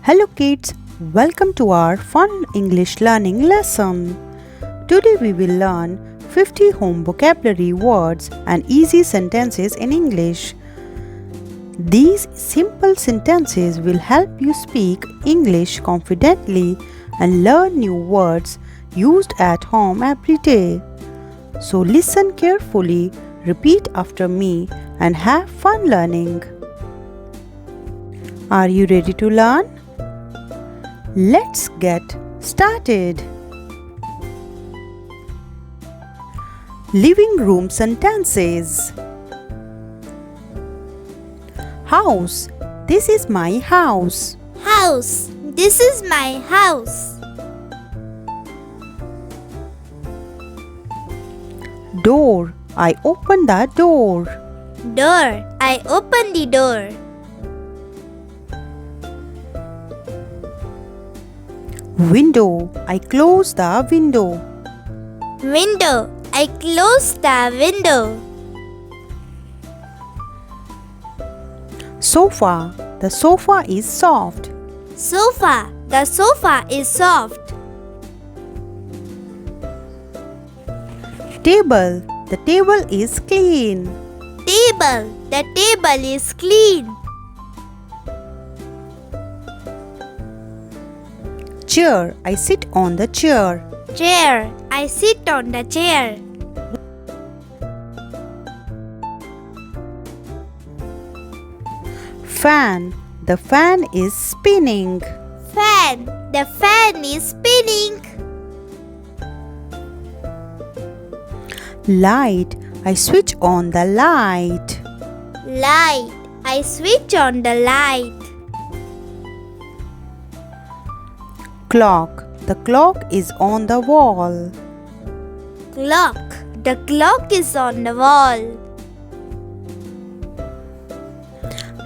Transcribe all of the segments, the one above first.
Hello kids, welcome to our fun English learning lesson. Today we will learn 50 home vocabulary words and easy sentences in English. These simple sentences will help you speak English confidently and learn new words used at home every day. So listen carefully, repeat after me and have fun learning. Are you ready to learn? Let's get started. Living room sentences. House. This is my house. House. This is my house. Door. I open the door. Door. I open the door. Window. I close the window. Window. I close the window. Sofa. The sofa is soft. Sofa. The sofa is soft. Table. The table is clean. Table. The table is clean. Chair. I sit on the chair. Chair. I sit on the chair. Fan. The fan is spinning. Fan. The fan is spinning. Light. I switch on the light. Light. I switch on the light. Clock. The clock is on the wall. Clock. The clock is on the wall.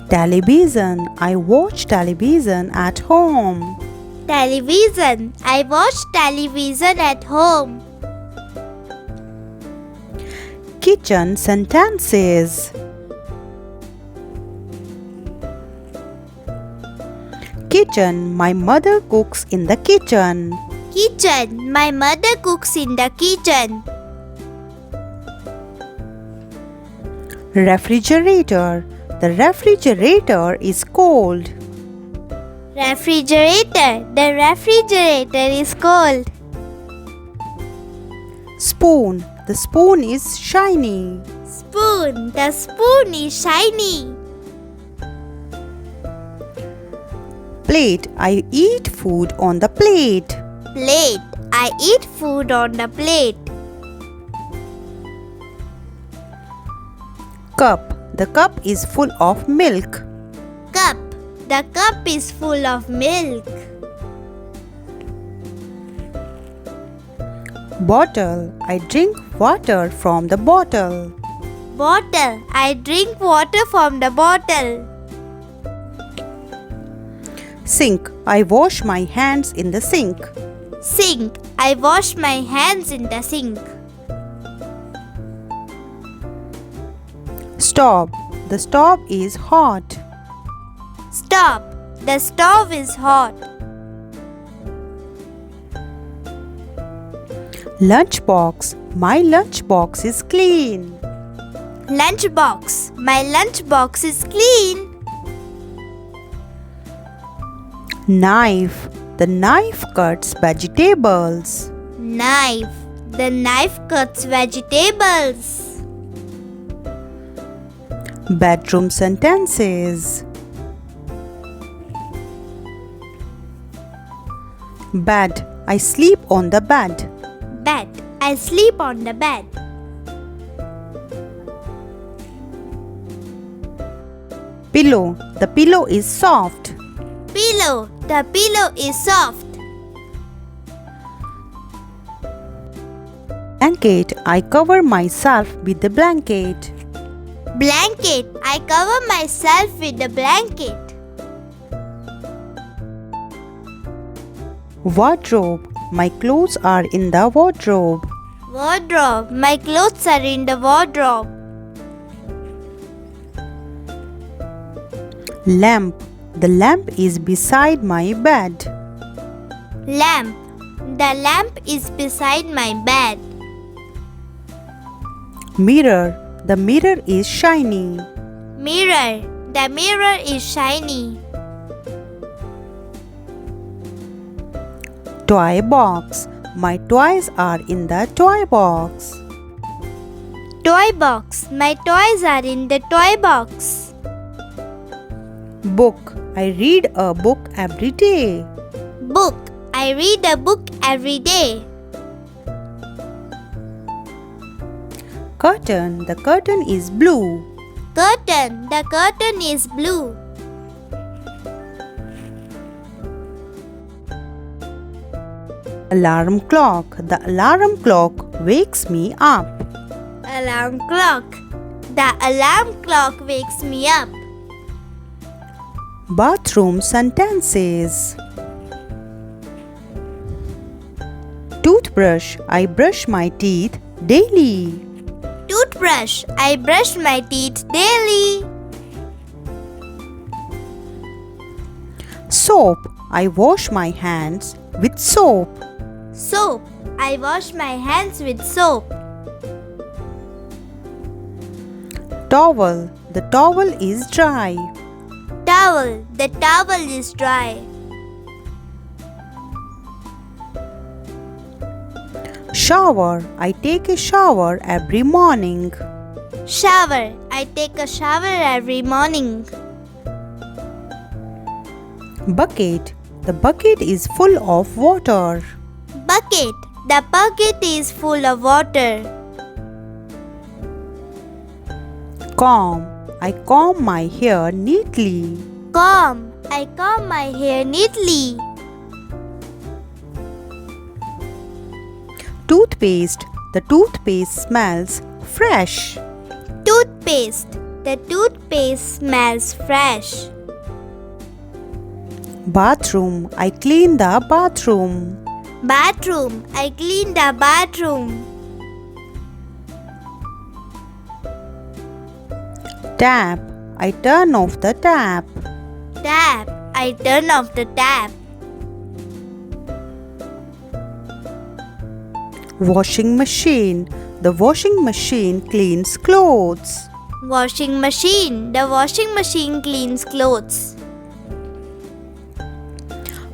Television. I watch television at home. Television. I watch television at home. Kitchen sentences. Kitchen. My mother cooks in the kitchen. Kitchen. My mother cooks in the kitchen. Refrigerator. The refrigerator is cold. Refrigerator. The refrigerator is cold. Spoon. The spoon is shiny. Spoon. The spoon is shiny. Plate. I eat food on the plate. Plate. I eat food on the plate. Cup. The cup is full of milk. Cup. The cup is full of milk. Bottle. I drink water from the bottle. Bottle. I drink water from the bottle. Sink. I wash my hands in the sink. Sink. I wash my hands in the sink. Stove. The stove is hot. Stop. The stove is hot. Lunchbox. My lunchbox is clean. Lunchbox. My lunchbox is clean. Knife. The knife cuts vegetables. Knife. The knife cuts vegetables. Bedroom sentences. Bed. I sleep on the bed. Bed. I sleep on the bed. Pillow. The pillow is soft. Pillow. The pillow is soft. Blanket. I cover myself with the blanket. Blanket. I cover myself with the blanket. Wardrobe. My clothes are in the wardrobe. Wardrobe. My clothes are in the wardrobe. Lamp. The lamp is beside my bed. Lamp. The lamp is beside my bed. Mirror. The mirror is shiny. Mirror. The mirror is shiny. Toy box. My toys are in the toy box. Toy box. My toys are in the toy box. Book. I read a book every day. Book. I read a book every day. Curtain. The curtain is blue. Curtain. The curtain is blue. Alarm clock. The alarm clock wakes me up. Alarm clock. The alarm clock wakes me up. Bathroom sentences. Toothbrush. I brush my teeth daily. Toothbrush. I brush my teeth daily. Soap. I wash my hands with soap. Soap. I wash my hands with soap. Towel. The towel is dry. Towel. The towel is dry. Shower. I take a shower every morning. Shower. I take a shower every morning. Bucket. The bucket is full of water. Bucket. The bucket is full of water. Comb. I comb my hair neatly. Comb. I comb my hair neatly. Toothpaste. The toothpaste smells fresh. Toothpaste. The toothpaste smells fresh. Bathroom. I clean the bathroom. Bathroom. I clean the bathroom. Tap. I turn off the tap. Tap. I turn off the tap. Washing machine. The washing machine cleans clothes. Washing machine. The washing machine cleans clothes.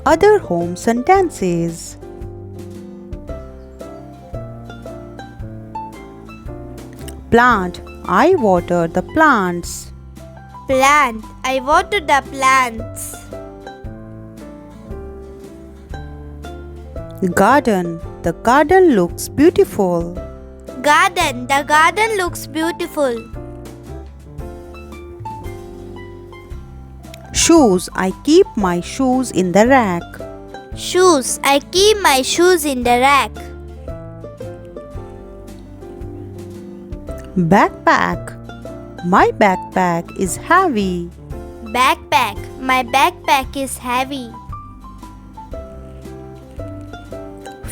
Other home sentences. Plant. I water the plants. Plant. I water the plants. Garden. The garden looks beautiful. Garden. The garden looks beautiful. Shoes. I keep my shoes in the rack. Shoes. I keep my shoes in the rack. Backpack. My backpack is heavy. Backpack. My backpack is heavy.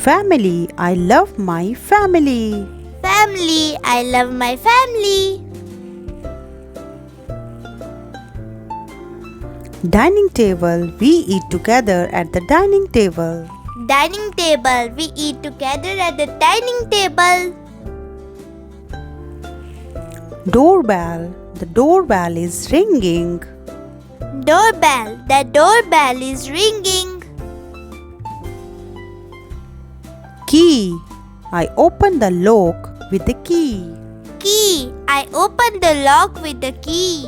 Family. I love my family. Family. I love my family. Dining table. We eat together at the dining table. Dining table. We eat together at the dining table. Doorbell. The doorbell is ringing. Doorbell. The doorbell is ringing. Key. I open the lock with the key. Key. I open the lock with the key.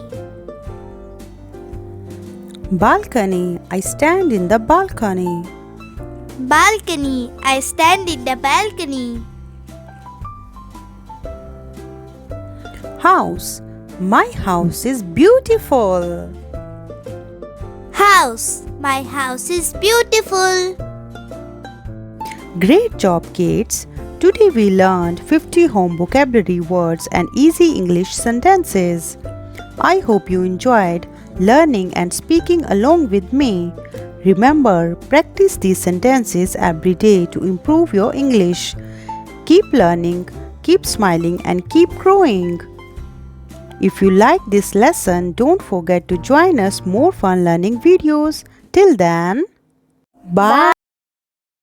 Balcony. I stand in the balcony. Balcony. I stand in the balcony. House. My house is beautiful. House. My house is beautiful. Great job, kids. Today we learned 50 home vocabulary words and easy English sentences. I hope you enjoyed learning and speaking along with me. Remember, practice these sentences every day to improve your English. Keep learning, keep smiling, and keep growing. If you like this lesson, don't forget to join us more fun learning videos. Till then, bye.